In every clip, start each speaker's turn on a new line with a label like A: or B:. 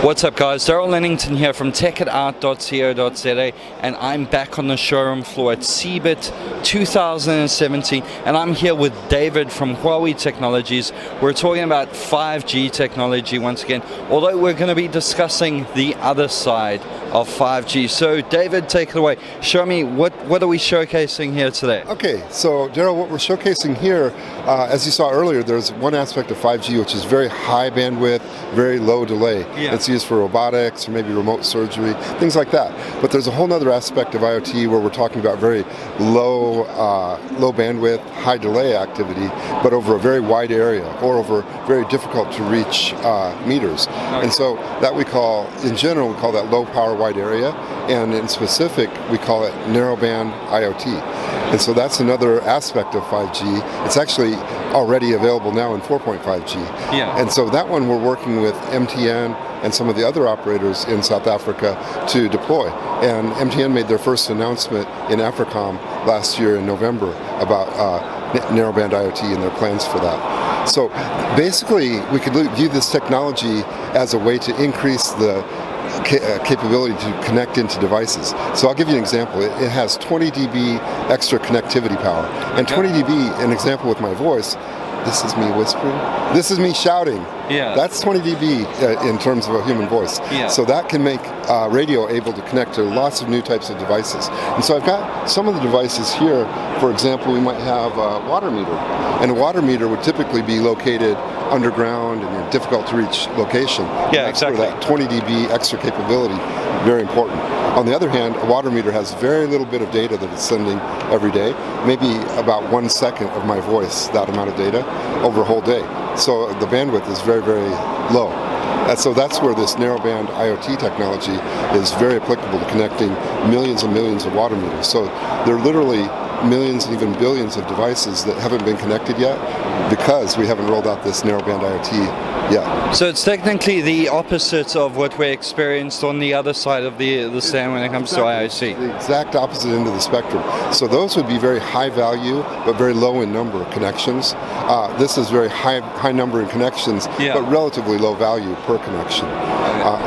A: What's up, guys? Darryl Linington here from techitout.co.za, and I'm back on the showroom floor at CeBIT 2017, and I'm here with David from Huawei Technologies. We're talking about 5G technology once again, although we're going to be discussing the other side of 5G. So David, take it away. Show me, what are we showcasing here today?
B: Okay, so Darryl, what we're showcasing here, as you saw earlier, there's one aspect of 5G which is very high bandwidth, very low delay.
A: Yeah.
B: It's used for robotics or maybe remote surgery, things like that. But there's a whole other aspect of IoT where we're talking about very low bandwidth, high delay activity, but over a very wide area or over very difficult to reach meters.
A: Okay.
B: And so that we call, in general, we call that low power wide area, and in specific, we call it Narrow-Band IoT. And so that's another aspect of 5G. It's actually already available now in 4.5G.
A: Yeah.
B: And so that one we're working with MTN and some of the other operators in South Africa to deploy. And MTN made their first announcement in AFRICOM last year in November about Narrow-Band IoT and their plans for that. So basically, we could view this technology as a way to increase the capability to connect into devices. So I'll give you an example. It has 20 dB extra connectivity power. And 20 dB, an example with my voice, this is me whispering, this is me shouting.
A: Yeah.
B: That's 20 dB in terms of a human voice.
A: Yeah.
B: So that can make radio able to connect to lots of new types of devices. And so I've got some of the devices here. For example, we might have a water meter. And a water meter would typically be located underground in a difficult to reach location.
A: Yeah, exactly.
B: Where that 20 dB extra capability, very important. On the other hand, a water meter has very little bit of data that it's sending every day, maybe about 1 second of my voice, that amount of data, over a whole day. So the bandwidth is very, very low. And so that's where this narrow-band IoT technology is very applicable to connecting millions and millions of water meters. So there are literally millions and even billions of devices that haven't been connected yet because we haven't rolled out this narrow-band IoT yet.
A: So it's technically the opposite of what we experienced on the other side of the stand when it comes to IoT.
B: The exact opposite end of the spectrum. So those would be very high value, but very low in number of connections. This is very high number in connections,
A: Yeah.
B: but relatively low value per connection.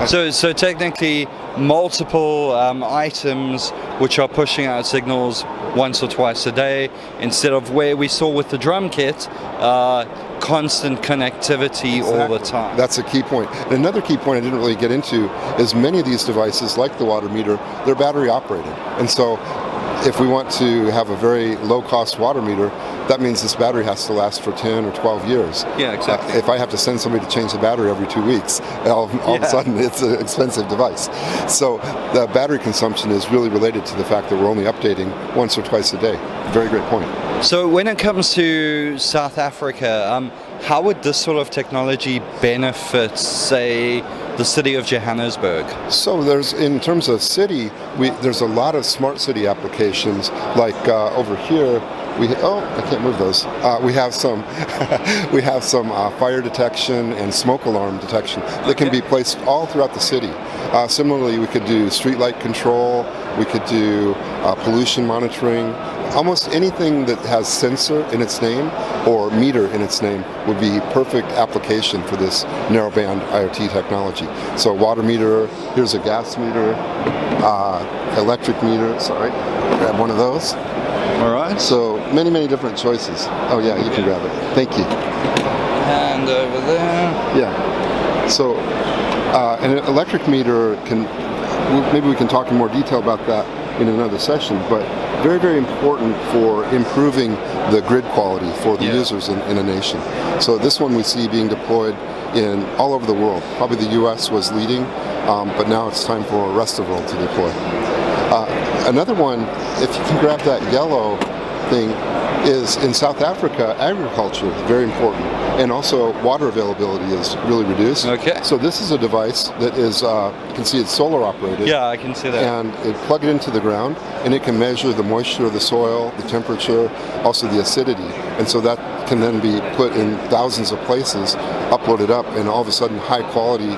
A: So technically, multiple items which are pushing out signals once or twice a day, instead of where we saw with the drum kit, constant connectivity all the time.
B: That's a key point. And another key point I didn't really get into is many of these devices, like the water meter, they're battery operated. And so if we want to have a very low-cost water meter, that means this battery has to last for 10 or 12 years.
A: Yeah, exactly.
B: If I have to send somebody to change the battery every 2 weeks, all of a sudden it's an expensive device. So the battery consumption is really related to the fact that we're only updating once or twice a day. Very great point.
A: So when it comes to South Africa, how would this sort of technology benefit, say, the city of Johannesburg?
B: So in terms of city, there's a lot of smart city applications, like over here, I can't move those. We have some fire detection and smoke alarm detection that can be placed all throughout the city. Similarly, we could do street light control, we could do pollution monitoring. Almost anything that has sensor in its name or meter in its name would be perfect application for this narrow-band IoT technology. So water meter, here's a gas meter, electric meter, sorry, grab one of those.
A: All right.
B: So many different choices. Oh yeah, you can grab it. Thank you.
A: And over there.
B: Yeah. So an electric meter maybe we can talk in more detail about that in another session, but very important for improving the grid quality for the users in a nation. So this one we see being deployed in all over the world. Probably the US was leading, but now it's time for the rest of the world to deploy. Another one, if you can grab that yellow thing, is in South Africa, agriculture, very important. And also water availability is really reduced.
A: Okay.
B: So this is a device that is, you can see it's solar operated.
A: Yeah, I can see that.
B: And it plug it into the ground, and it can measure the moisture of the soil, the temperature, also the acidity. And so that can then be put in thousands of places, uploaded up, and all of a sudden high quality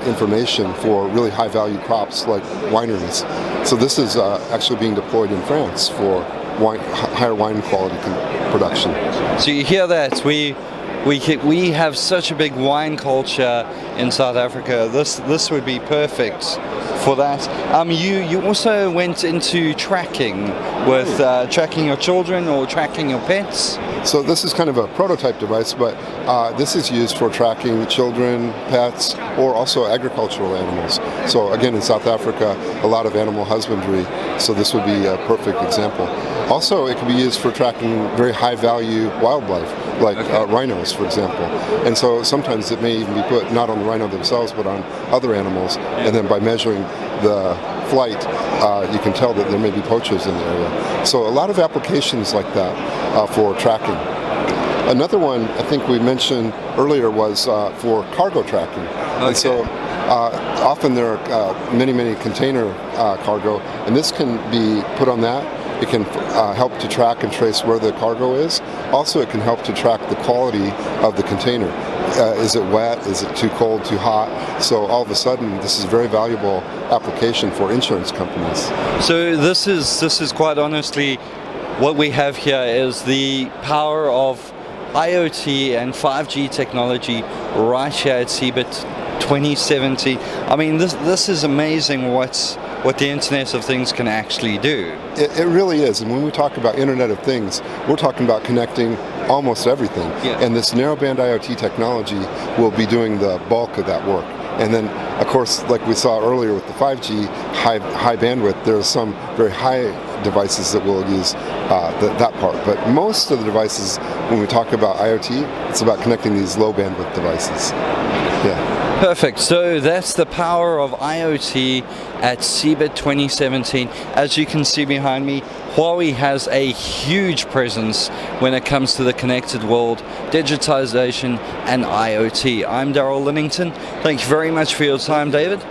B: information for really high value crops like wineries. So this is actually being deployed in France for higher wine quality production.
A: So you hear that, we we have such a big wine culture in South Africa. This would be perfect for that. You also went into tracking with tracking your children or tracking your pets.
B: So this is kind of a prototype device, but this is used for tracking children, pets, or also agricultural animals. So again, in South Africa, a lot of animal husbandry, so this would be a perfect example. Also, it can be used for tracking very high-value wildlife, like rhinos, for example. And so sometimes it may even be put not on the rhino themselves, but on other animals, and then by measuring the flight, you can tell that there may be poachers in the area. So a lot of applications like that for tracking. Another one I think we mentioned earlier was for cargo tracking. Okay. And so often there are many container cargo, and this can be put on that. It can help to track and trace where the cargo is. Also, it can help to track the quality of the container. Is it wet? Is it too cold, too hot? So all of a sudden, this is a very valuable application for insurance companies.
A: So this is quite honestly what we have here is the power of IoT and 5G technology right here at CeBIT 2017. I mean, this is amazing what the Internet of Things can actually do.
B: It really is, and when we talk about Internet of Things, we're talking about connecting almost everything.
A: Yeah.
B: And this Narrow-Band IoT technology will be doing the bulk of that work. And then, of course, like we saw earlier with the 5G high bandwidth, there are some very high devices that will use that part. But most of the devices, when we talk about IoT, it's about connecting these low bandwidth devices. Yeah.
A: Perfect. So that's the power of IoT at CeBIT 2017. As you can see behind me, Huawei has a huge presence when it comes to the connected world, digitization, and IoT. I'm Darryl Linington. Thank you very much for your time, David.